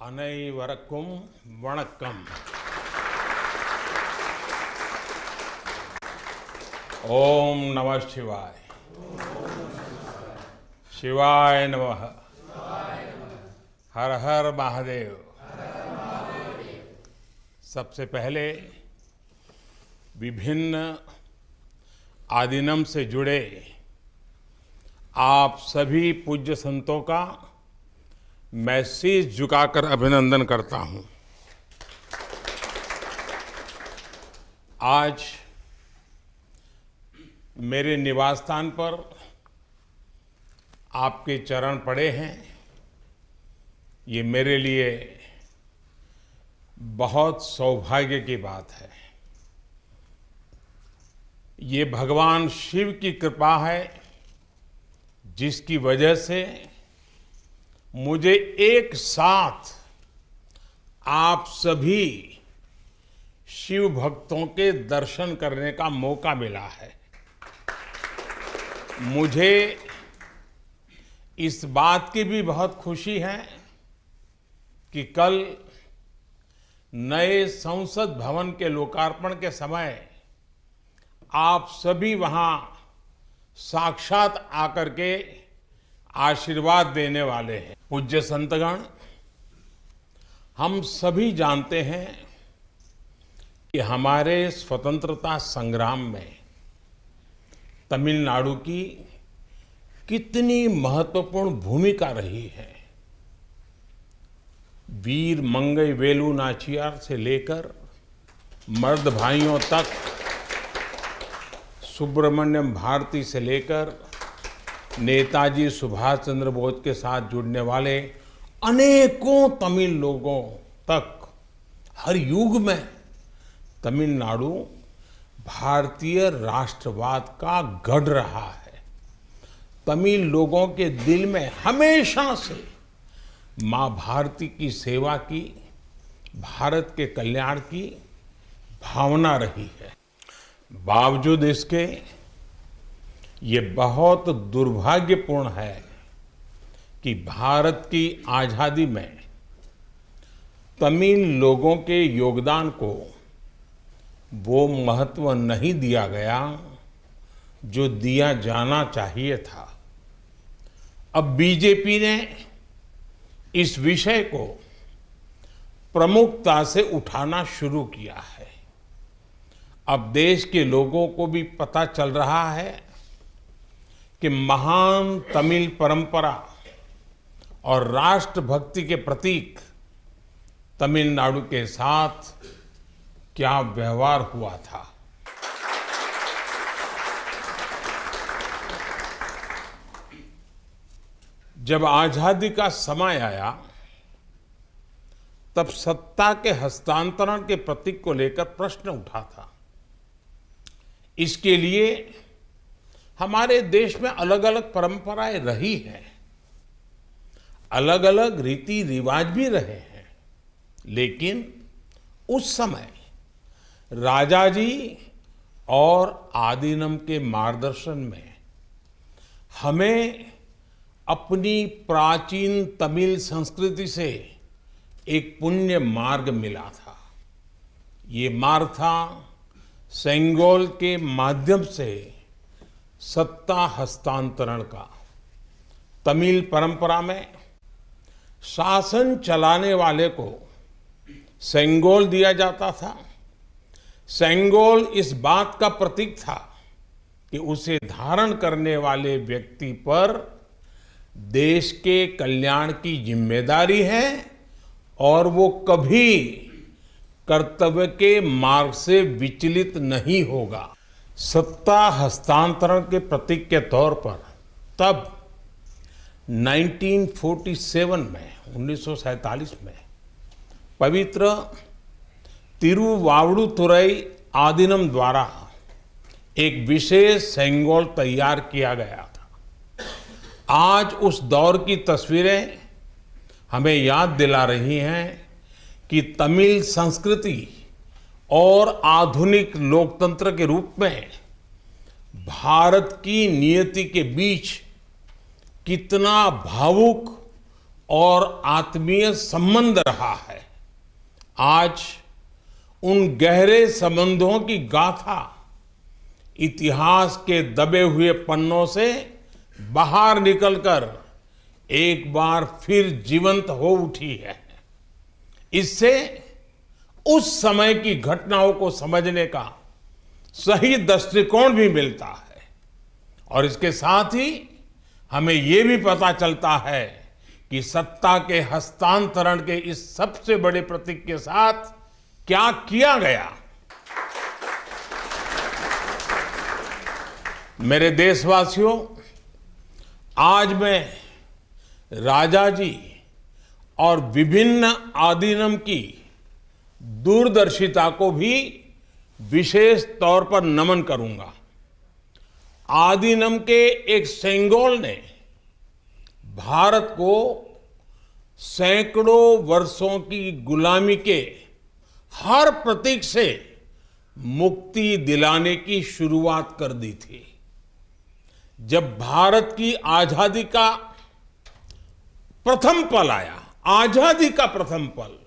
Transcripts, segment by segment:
அனைவருக்கும் வணக்கம். ஓம் நம சிவாய். शिवाय नमः. हर हर महादेव. सबसे पहले विभिन्न आदिनम से जुड़े आप सभी पूज्य संतों का मैं शीश झुकाकर अभिनंदन करता हूं. आज मेरे निवास स्थान पर आपके चरण पड़े हैं. ये मेरे लिए बहुत सौभाग्य की बात है. ये भगवान शिव की कृपा है जिसकी वजह से मुझे एक साथ आप सभी शिव भक्तों के दर्शन करने का मौका मिला है. मुझे इस बात की भी बहुत खुशी है कि कल नए संसद भवन के लोकार्पण के समय आप सभी वहां साक्षात आकर के आशीर्वाद देने वाले हैं. पूज्य संतगण, हम सभी जानते हैं कि हमारे स्वतंत्रता संग्राम में तमिलनाडु की कितनी महत्वपूर्ण भूमिका रही है. वीर मंगई वेलु नाचियार से लेकर मर्द भाइयों तक, सुब्रमण्यम भारती से लेकर नेताजी सुभाष चंद्र बोस के साथ जुड़ने वाले अनेकों तमिल लोगों तक हर युग में तमिलनाडु भारतीय राष्ट्रवाद का गढ़ रहा है. तमिल लोगों के दिल में हमेशा से मां भारती की सेवा की, भारत के कल्याण की भावना रही है. बावजूद इसके ये बहुत दुर्भाग्यपूर्ण है कि भारत की आजादी में तमिल लोगों के योगदान को वो महत्व नहीं दिया गया जो दिया जाना चाहिए था. अब बीजेपी ने इस विषय को प्रमुखता से उठाना शुरू किया है. अब देश के लोगों को भी पता चल रहा है कि महान तमिल परंपरा और राष्ट्रभक्ति के प्रतीक तमिलनाडु के साथ क्या व्यवहार हुआ था. जब आजादी का समय आया तब सत्ता के हस्तांतरण के प्रतीक को लेकर प्रश्न उठा था. इसके लिए हमारे देश में अलग अलग परंपराएं रही हैं, अलग अलग रीति रिवाज भी रहे हैं. लेकिन उस समय राजाजी और आदीनम के मार्गदर्शन में हमें अपनी प्राचीन तमिल संस्कृति से एक पुण्य मार्ग मिला था. ये मार्ग था सेंगोल के माध्यम से सत्ता हस्तांतरण का. तमिल परंपरा में शासन चलाने वाले को सेंगोल दिया जाता था. सेंगोल इस बात का प्रतीक था कि उसे धारण करने वाले व्यक्ति पर देश के कल्याण की जिम्मेदारी है और वो कभी कर्तव्य के मार्ग से विचलित नहीं होगा. सत्ता हस्तांतरण के प्रतीक के तौर पर तब 1947 में 1947 में पवित्र तिरुवावड़ुतुरई आदीनम द्वारा एक विशेष सेंगोल तैयार किया गया था. आज उस दौर की तस्वीरें हमें याद दिला रही हैं कि तमिल संस्कृति और आधुनिक लोकतंत्र के रूप में भारत की नियति के बीच कितना भावुक और आत्मीय संबंध रहा है। आज उन गहरे संबंधों की गाथा इतिहास के दबे हुए पन्नों से बाहर निकलकर एक बार फिर जीवंत हो उठी है। इससे उस समय की घटनाओं को समझने का सही दृष्टिकोण भी मिलता है और इसके साथ ही हमें ये भी पता चलता है कि सत्ता के हस्तांतरण के इस सबसे बड़े प्रतीक के साथ क्या किया गया। मेरे देशवासियों, आज मैं राजा जी और विभिन्न आदीनम की दूरदर्शिता को भी विशेष तौर पर नमन करूंगा। आदीनम के एक सेंगोल ने भारत को सैकड़ों वर्षों की गुलामी के हर प्रतीक से मुक्ति दिलाने की शुरुआत कर दी थी। जब भारत की आजादी का प्रथम पल आया, आजादी का प्रथम पल,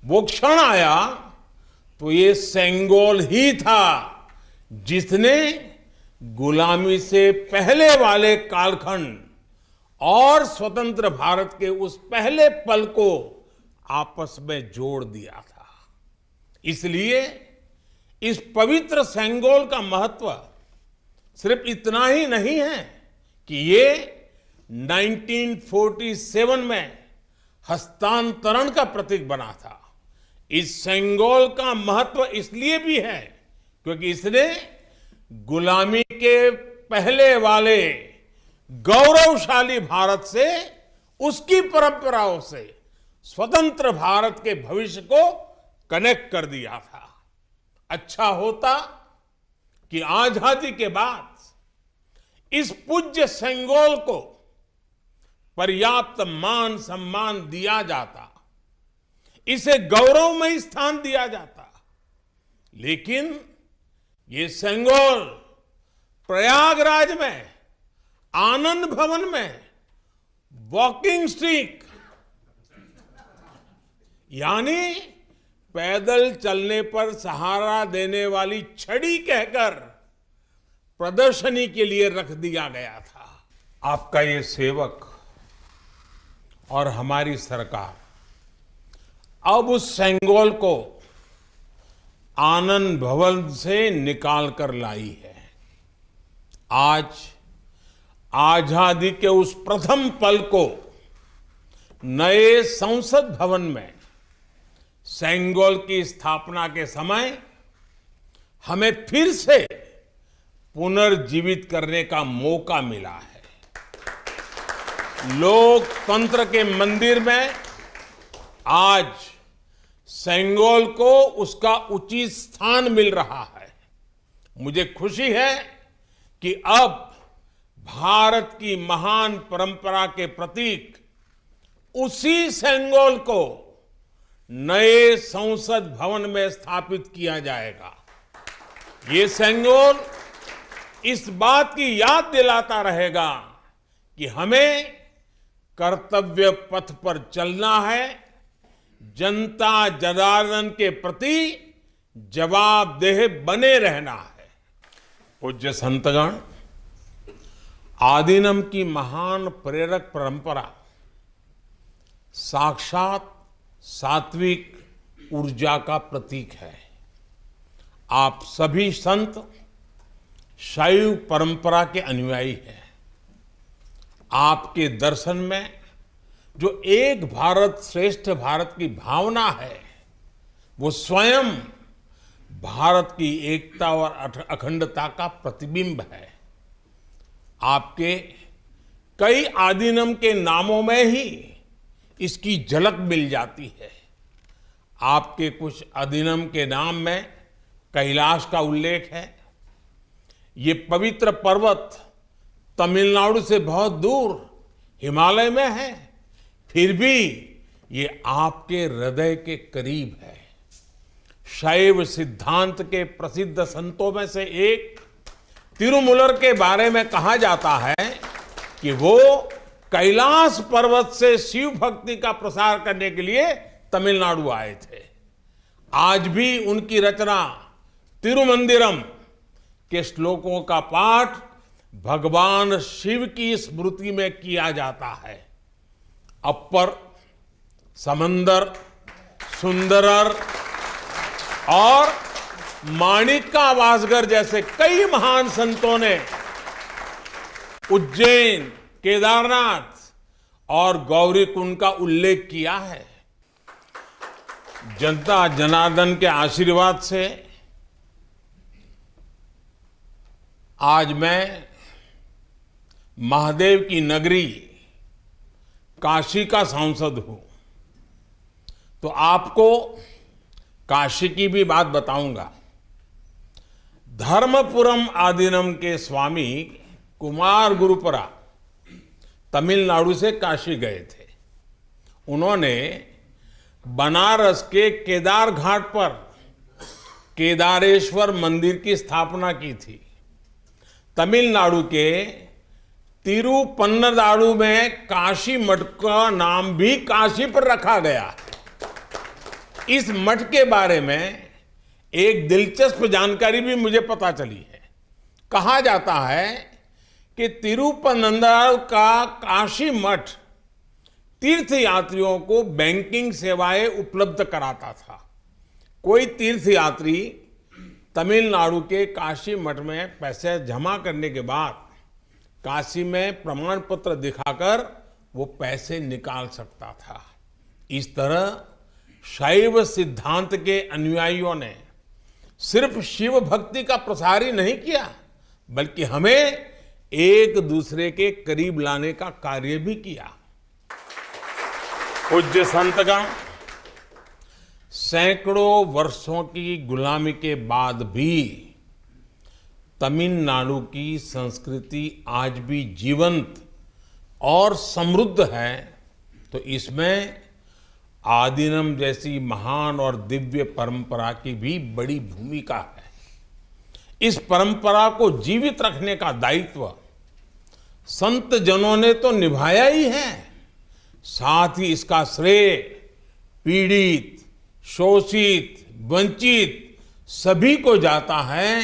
वो क्षण आया, तो ये सेंगोल ही था जिसने गुलामी से पहले वाले कालखंड और स्वतंत्र भारत के उस पहले पल को आपस में जोड़ दिया था। इसलिए इस पवित्र सेंगोल का महत्व सिर्फ इतना ही नहीं है कि ये 1947 में हस्तांतरण का प्रतीक बना था। इस सेंगोल का महत्व इसलिए भी है क्योंकि इसने गुलामी के पहले वाले गौरवशाली भारत से, उसकी परंपराओं से स्वतंत्र भारत के भविष्य को कनेक्ट कर दिया था। अच्छा होता कि आजादी के बाद इस पूज्य सेंगोल को पर्याप्त मान सम्मान दिया जाता, इसे गौरवमय स्थान दिया जाता। लेकिन ये सेंगोल प्रयागराज में, आनंद भवन में वॉकिंग स्टिक यानी पैदल चलने पर सहारा देने वाली छड़ी कहकर प्रदर्शनी के लिए रख दिया गया था। आपका ये सेवक और हमारी सरकार अब उस सेंगोल को आनंद भवन से निकाल कर लाई है। आज आजादी के उस प्रथम पल को नए संसद भवन में सेंगोल की स्थापना के समय हमें फिर से पुनर्जीवित करने का मौका मिला है। लोकतंत्र के मंदिर में आज सेंगोल को उसका उचित स्थान मिल रहा है। मुझे खुशी है कि अब भारत की महान परंपरा के प्रतीक उसी सेंगोल को नए संसद भवन में स्थापित किया जाएगा। ये सेंगोल इस बात की याद दिलाता रहेगा कि हमें कर्तव्य पथ पर चलना है, जनता जनार्दन के प्रति जवाबदेह बने रहना है। पूज्य संतगण, आदीनम की महान प्रेरक परंपरा साक्षात सात्विक ऊर्जा का प्रतीक है। आप सभी संत शैव परंपरा के अनुयायी हैं। आपके दर्शन में जो एक भारत श्रेष्ठ भारत की भावना है, वो स्वयं भारत की एकता और अखंडता का प्रतिबिंब है। आपके कई आदीनम के नामों में ही इसकी झलक मिल जाती है। आपके कुछ आदीनम के नाम में कैलाश का उल्लेख है। ये पवित्र पर्वत तमिलनाडु से बहुत दूर हिमालय में है, फिर भी ये आपके हृदय के करीब है। शैव सिद्धांत के प्रसिद्ध संतों में से एक तिरुमूलर के बारे में कहा जाता है कि वो कैलाश पर्वत से शिव भक्ति का प्रसार करने के लिए तमिलनाडु आए थे। आज भी उनकी रचना तिरुमंदिरम के श्लोकों का पाठ भगवान शिव की स्मृति में किया जाता है। अप्पर, समंदर, सुंदरर और माणिका वासगर जैसे कई महान संतों ने उज्जैन, केदारनाथ और गौरीकुंड का उल्लेख किया है। जनता जनार्दन के आशीर्वाद से आज मैं महादेव की नगरी काशी का सांसद हूं, तो आपको काशी की भी बात बताऊंगा। धर्मपुरम आदीनम के स्वामी कुमार गुरुपरा तमिलनाडु से काशी गए थे। उन्होंने बनारस के केदार घाट पर केदारेश्वर मंदिर की स्थापना की थी। तमिलनाडु के तिरुपन्नदारु में काशी मठ का नाम भी काशी पर रखा गया। इस मठ के बारे में एक दिलचस्प जानकारी भी मुझे पता चली है। कहा जाता है कि तिरुपन्नदारु का काशी मठ तीर्थ यात्रियों को बैंकिंग सेवाएं उपलब्ध कराता था। कोई तीर्थ यात्री तमिलनाडु के काशी मठ में पैसे जमा करने के बाद काशी में प्रमाण पत्र दिखाकर वो पैसे निकाल सकता था। इस तरह शैव सिद्धांत के अनुयायियों ने सिर्फ शिव भक्ति का प्रसार ही नहीं किया, बल्कि हमें एक दूसरे के करीब लाने का कार्य भी किया। पूज्य संतगण, सैकड़ों वर्षों की गुलामी के बाद भी तमिलनाडु की संस्कृति आज भी जीवंत और समृद्ध है, तो इसमें आदीनम जैसी महान और दिव्य परंपरा की भी बड़ी भूमिका है। इस परंपरा को जीवित रखने का दायित्व संत जनों ने तो निभाया ही है, साथ ही इसका श्रेय पीड़ित, शोषित, वंचित सभी को जाता है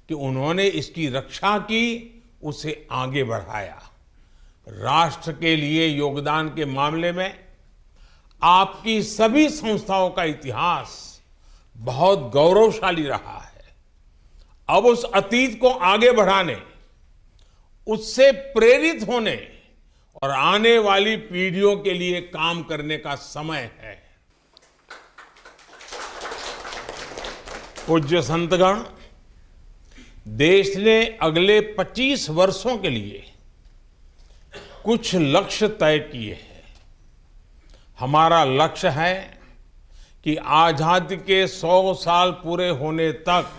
कि उन्होंने इसकी रक्षा की, उसे आगे बढ़ाया। राष्ट्र के लिए योगदान के मामले में आपकी सभी संस्थाओं का इतिहास बहुत गौरवशाली रहा है। अब उस अतीत को आगे बढ़ाने, उससे प्रेरित होने और आने वाली पीढ़ियों के लिए काम करने का समय है। पूज्य संतगण, देश ने अगले 25 वर्षों के लिए कुछ लक्ष्य तय किए हैं। हमारा लक्ष्य है कि आजादी के 100 साल पूरे होने तक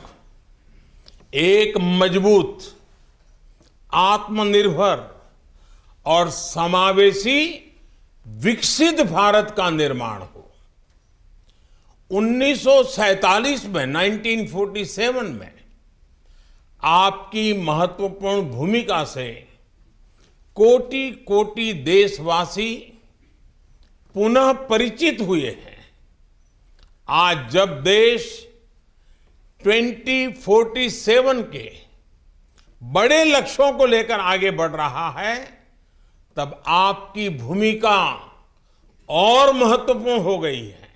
एक मजबूत, आत्मनिर्भर और समावेशी विकसित भारत का निर्माण हो। 1947 में 1947 में आपकी महत्वपूर्ण भूमिका से कोटि कोटि देशवासी पुनः परिचित हुए हैं। आज जब देश 2047 के बड़े लक्ष्यों को लेकर आगे बढ़ रहा है, तब आपकी भूमिका और महत्वपूर्ण हो गई है।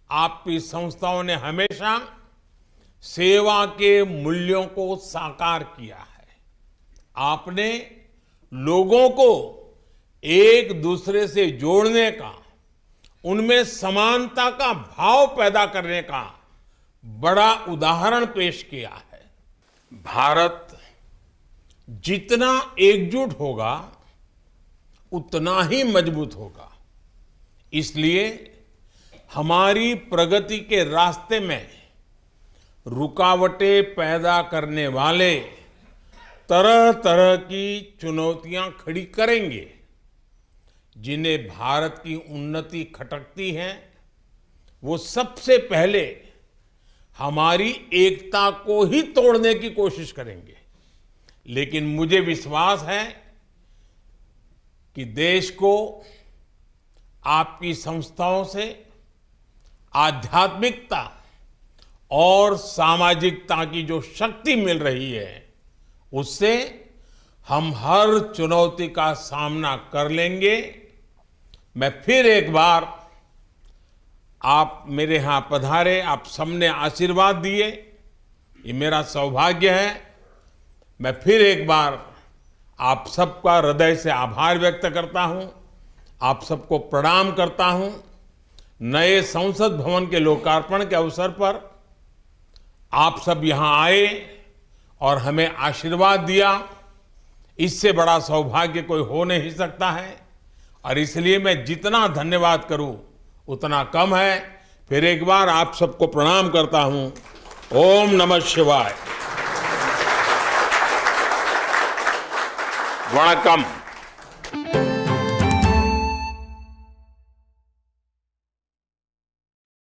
आपकी संस्थाओं ने हमेशा सेवा के मूल्यों को साकार किया है। आपने लोगों को एक दूसरे से जोड़ने का, उनमें समानता का भाव पैदा करने का बड़ा उदाहरण पेश किया है। भारत जितना एकजुट होगा उतना ही मजबूत होगा। इसलिए हमारी प्रगति के रास्ते में रुकावटें पैदा करने वाले तरह तरह की चुनौतियां खड़ी करेंगे। जिन्हें भारत की उन्नति खटकती है, वो सबसे पहले हमारी एकता को ही तोड़ने की कोशिश करेंगे। लेकिन मुझे विश्वास है कि देश को आपकी संस्थाओं से आध्यात्मिकता और सामाजिकता की जो शक्ति मिल रही है, उससे हम हर चुनौती का सामना कर लेंगे। मैं फिर एक बार, आप मेरे यहाँ पधारे, आप सबने आशीर्वाद दिए, ये मेरा सौभाग्य है। मैं फिर एक बार आप सबका हृदय से आभार व्यक्त करता हूं, आप सबको प्रणाम करता हूं। नए संसद भवन के लोकार्पण के अवसर पर आप सब यहां आए और हमें आशीर्वाद दिया, इससे बड़ा सौभाग्य कोई हो नहीं सकता है। और इसलिए मैं जितना धन्यवाद करूं उतना कम है। फिर एक बार आप सबको प्रणाम करता हूं। ओम नमः शिवाय। वणक्कम।